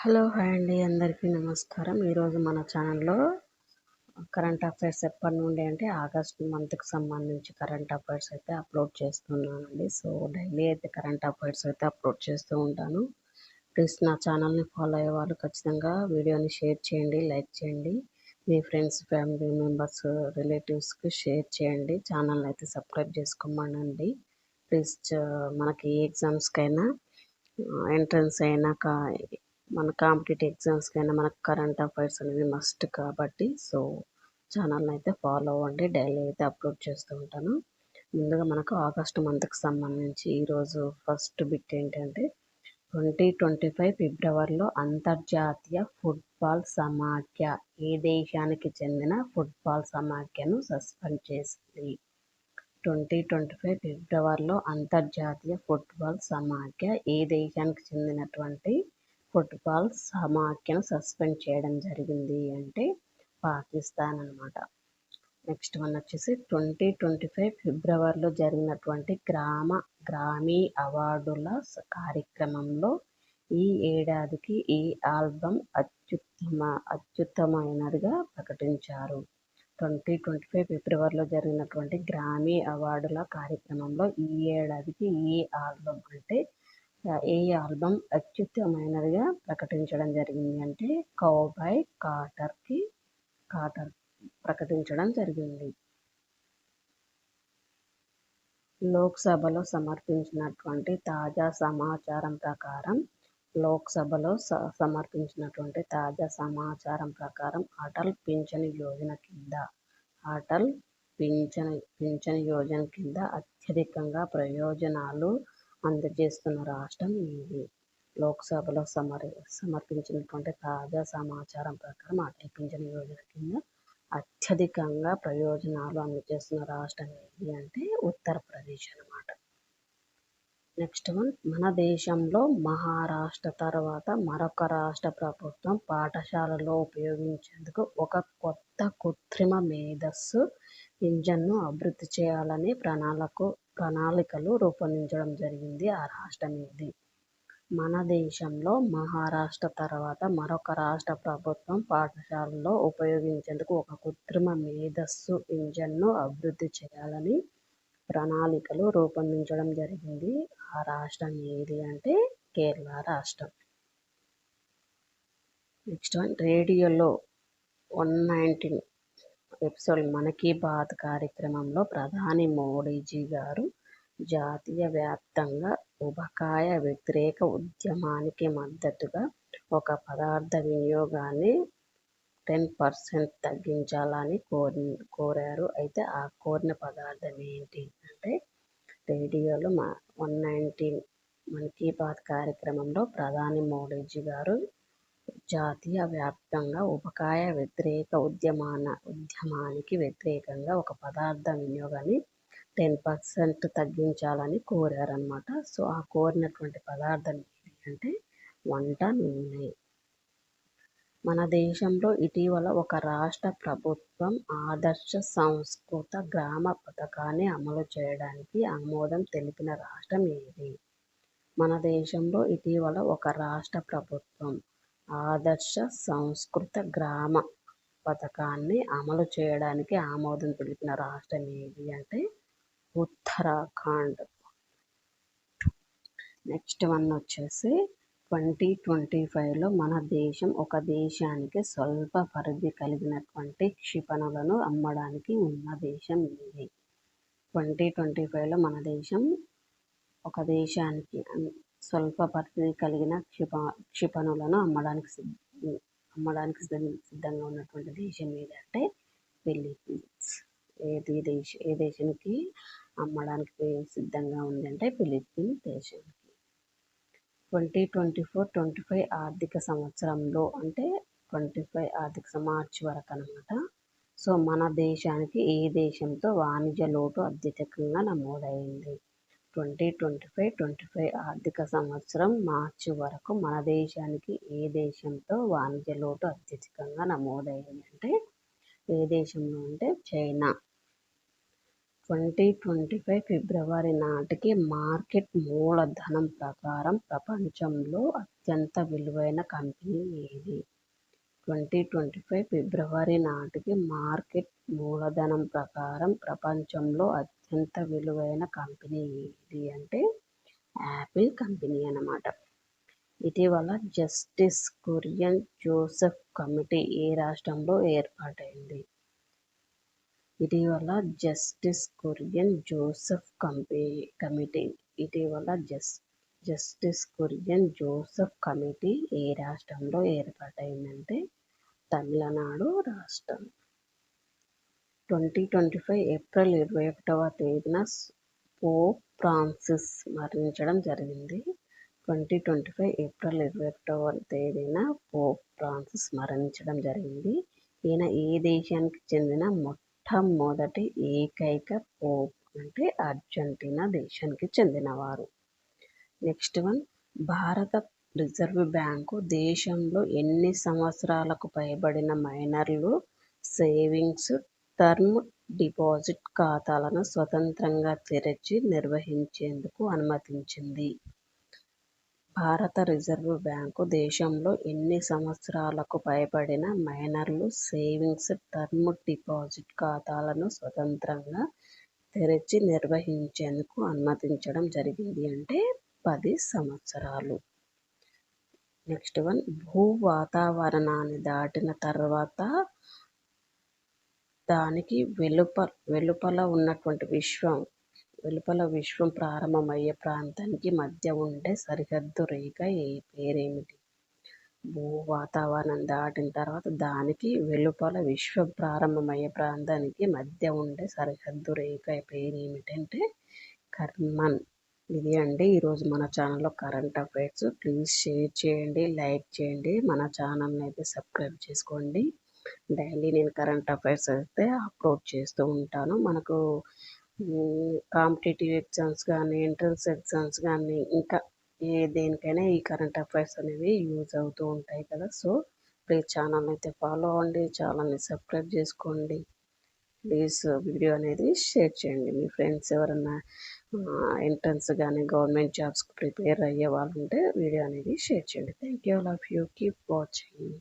Hello hi అండి, అందరికీ నమస్కారం. ఈరోజు మన ఛానల్లో కరెంట్ అఫైర్స్ ఎప్పటి నుండి అంటే ఆగస్ట్ మంత్కి సంబంధించి కరెంట్ అఫైర్స్ అయితే అప్లోడ్ చేస్తున్నానండి. సో డైలీ అయితే కరెంట్ అఫైర్స్ అయితే అప్లోడ్ చేస్తూ ఉంటాను. ప్లీజ్ నా ఛానల్ని ఫాలో అయ్యే వాళ్ళు ఖచ్చితంగా వీడియోని షేర్ చేయండి, లైక్ చేయండి, మీ ఫ్రెండ్స్, ఫ్యామిలీ మెంబర్స్, రిలేటివ్స్కి షేర్ చేయండి. ఛానల్ని అయితే సబ్స్క్రైబ్ చేసుకోమనండి. ప్లీజ్ మనకి ఏ ఎగ్జామ్స్కైనా ఎంట్రన్స్ అయినా మన కాంపిటేటివ్ ఎగ్జామ్స్కైనా మనకు కరెంట్ అఫైర్స్ అనేది మస్ట్ కాబట్టి సో ఛానల్ని అయితే ఫాలో అవ్వండి. డైలీ అయితే అప్లోడ్ చేస్తూ ఉంటాను. ముందుగా మనకు ఆగస్టు మంత్కి సంబంధించి ఈరోజు ఫస్ట్ బిట్ ఏంటంటే 2025 ఫిబ్రవరిలో అంతర్జాతీయ ఫుట్బాల్ సమాఖ్య ఏ దేశానికి చెందిన ఫుట్బాల్ సమాఖ్యను సస్పెండ్ చేసింది? 2025 ఫిబ్రవరిలో అంతర్జాతీయ ఫుట్బాల్ సమాఖ్య ఏ దేశానికి చెందినటువంటి ఫుట్బాల్ సమాఖ్యను సస్పెండ్ చేయడం జరిగింది అంటే పాకిస్తాన్ అనమాట. నెక్స్ట్ వన్ వచ్చేసి 2025 ఫిబ్రవరిలో జరిగినటువంటి గ్రామీ అవార్డుల కార్యక్రమంలో ఈ ఏడాదికి ఈ ఆల్బమ్ అత్యుత్తమైనదిగా ప్రకటించారు. 2025 ఫిబ్రవరిలో జరిగినటువంటి గ్రామీ అవార్డుల కార్యక్రమంలో ఈ ఏడాదికి ఈ ఆల్బమ్ అంటే ఏ ఆల్బమ్ అత్యుత్తమైనదిగా ప్రకటించడం జరిగింది అంటే కౌబాయ్ కాటర్ ప్రకటించడం జరిగింది. లోక్సభలో సమర్పించినటువంటి తాజా సమాచారం ప్రకారం అటల్ పింఛన్ యోజన కింద అత్యధికంగా ప్రయోజనాలు అందజేస్తున్న రాష్ట్రం ఏది? లోక్సభలో సమర్పించినటువంటి తాజా సమాచారం ప్రకారం అటల్ పింఛన్ యోజన కింద అత్యధికంగా ప్రయోజనాలు అందజేస్తున్న రాష్ట్రం ఏది అంటే ఉత్తరప్రదేశ్ అన్నమాట. నెక్స్ట్ వన్, మన దేశంలో మహారాష్ట్ర తర్వాత మరొక రాష్ట్ర ప్రభుత్వం పాఠశాలలో ఉపయోగించేందుకు ఒక కొత్త కృత్రిమ మేధస్సు ఇంజన్ను అభివృద్ధి చేయాలని ప్రణాళికలు రూపొందించడం జరిగింది. ఆ రాష్ట్రం ఏది? మన దేశంలో మహారాష్ట్ర తర్వాత మరొక రాష్ట్ర ప్రభుత్వం పాఠశాలలో ఉపయోగించేందుకు ఒక కృత్రిమ మేధస్సు ఇంజన్ను అభివృద్ధి చేయాలని ప్రణాళికలు రూపొందించడం జరిగింది. ఆ రాష్ట్రం ఏది అంటే కేరళ రాష్ట్రం. నెక్స్ట్ వన్, రేడియోలో 119 ఎపిసోడ్ మన్ కీ బాత్ కార్యక్రమంలో ప్రధాని మోడీజీ గారు జాతీయ వ్యాప్తంగా ఉబకాయ వ్యతిరేక ఉద్యమానికి మద్దతుగా ఒక పదార్థ వినియోగాన్ని 10% తగ్గించాలని కోరారు. అయితే ఆ కోరిన పదార్థం ఏంటి అంటే రేడియోలో 119 మన్ కీ బాత్ కార్యక్రమంలో ప్రధాని మోడీజీ గారు జాతీయ వ్యాప్తంగా ఉబకాయ వ్యతిరేక ఉద్యమానికి వ్యతిరేకంగా ఒక పదార్థ వినియోగాన్ని 10% తగ్గించాలని కోరారనమాట. సో ఆ కోరినటువంటి పదార్థం ఏంటి అంటే వంట నూనె. మన దేశంలో ఇటీవల ఒక రాష్ట్ర ప్రభుత్వం ఆదర్శ సంస్కృత గ్రామ పథకాన్ని అమలు చేయడానికి ఆమోదం తెలిపిన రాష్ట్రం ఏది? మన దేశంలో ఇటీవల ఒక రాష్ట్ర ప్రభుత్వం ఆదర్శ సంస్కృత గ్రామ పథకాన్ని అమలు చేయడానికి ఆమోదం తెలిపిన రాష్ట్రం ఏది అంటే ఉత్తరాఖండ్. నెక్స్ట్ వన్ వచ్చేసి 2025లో మన దేశం ఒక దేశానికి స్వల్ప పరిధి కలిగినటువంటి క్షిపణులను అమ్మడానికి ఉన్న దేశం ఏది? 2025లో మన దేశం ఒక దేశానికి స్వల్ప పరిధి కలిగిన క్షిపణులను అమ్మడానికి సిద్ధంగా ఉన్నటువంటి దేశం ఏదంటే ఫిలిప్పీన్స్. ఏ దేశానికి అమ్మడానికి సిద్ధంగా ఉంది అంటే ఫిలిప్పీన్స్ దేశానికి. 2024-25 ఆర్థిక సంవత్సరంలో అంటే 25 ఆర్థిక మార్చి వరకు అనమాట. సో మన దేశానికి ఏ దేశంతో వాణిజ్య లోటు అత్యధికంగా నమోదైంది? 2025 ఆర్థిక సంవత్సరం మార్చి వరకు మన దేశానికి ఏ దేశంతో వాణిజ్య లోటు అత్యధికంగా నమోదైంది అంటే ఏ దేశంలో అంటే చైనా. 2025 ఫిబ్రవరి నాటికి మార్కెట్ మూలధనం ప్రకారం ప్రపంచంలో అత్యంత విలువైన కంపెనీ ఏది? 2025 ఫిబ్రవరి నాటికి మార్కెట్ మూలధనం ప్రకారం ప్రపంచంలో అత్యంత విలువైన కంపెనీ ఏది అంటే యాపిల్ కంపెనీ అన్నమాట. ఇటీవల జస్టిస్ కురియన్ జోసెఫ్ కమిటీ ఏ రాష్ట్రంలో ఏర్పాటైంది? ఇటీవల justice Kurian Joseph committee justice Kurian Joseph committee ఏ రాష్ట్రంలో ఏర్పాటైందంటే తమిళనాడు రాష్ట్రం. 2025 ఏప్రిల్ 21వ తేదీన పోప్ ఫ్రాన్సిస్ మరణించడం జరిగింది. 2025 ఏప్రిల్ 21వ తేదీన పోప్ ఫ్రాన్సిస్ మరణించడం జరిగింది. ఈయన ఏ దేశానికి చెందిన మొట్టమొదటి ఏకైక పోప్ అంటే అర్జెంటీనా దేశానికి చెందినవారు. నెక్స్ట్ వన్, భారత రిజర్వ్ బ్యాంకు దేశంలో ఎన్ని సంవత్సరాలకు పైబడిన మైనర్లు సేవింగ్స్, టర్మ్ డిపాజిట్ ఖాతాలను స్వతంత్రంగా తెరిచి నిర్వహించేందుకు అనుమతించింది? భారత రిజర్వ్ బ్యాంకు దేశంలో ఎన్ని సంవత్సరాలకు పైబడిన మైనర్లు సేవింగ్స్, టర్మ్ డిపాజిట్ ఖాతాలను స్వతంత్రంగా తెరిచి నిర్వహించేందుకు అనుమతించడం జరిగింది అంటే 10 సంవత్సరాలు. నెక్స్ట్ వన్, భూ వాతావరణాన్ని దాటిన తర్వాత దానికి వెలుపల ఉన్నటువంటి విశ్వం ప్రారంభమయ్యే ప్రాంతానికి మధ్య ఉండే సరిహద్దు రేఖ పేరేమిటి? భూ వాతావరణం దాటిన తర్వాత దానికి వెలుపల విశ్వం ప్రారంభమయ్యే ప్రాంతానికి మధ్య ఉండే సరిహద్దు రేఖ పేరేమిటంటే కర్మన్. ఇది అండి ఈరోజు మన ఛానల్లో కరెంట్ అఫైర్స్. ప్లీజ్ షేర్ చేయండి, లైక్ చేయండి, మన ఛానల్ని అయితే సబ్స్క్రైబ్ చేసుకోండి. డైలీ నేను కరెంట్ అఫైర్స్ అయితే అప్లోడ్ చేస్తూ ఉంటాను. మనకు కాంపిటేటివ్ ఎగ్జామ్స్ కానీ, ఎంట్రన్స్ ఎగ్జామ్స్ కానీ, ఇంకా దేనికైనా ఈ కరెంట్ అఫైర్స్ అనేవి యూజ్ అవుతూ ఉంటాయి కదా. సో ప్లీజ్ ఛానల్ని అయితే ఫాలో అవ్వండి, ఛానల్ని సబ్స్క్రైబ్ చేసుకోండి. ప్లీజ్ వీడియో అనేది షేర్ చేయండి. మీ ఫ్రెండ్స్ ఎవరన్నా ఎంట్రన్స్ కానీ గవర్నమెంట్ జాబ్స్కి ప్రిపేర్ అయ్యే వాళ్ళు ఉంటే వీడియో అనేది షేర్ చేయండి. Thank you, love you, keep watching.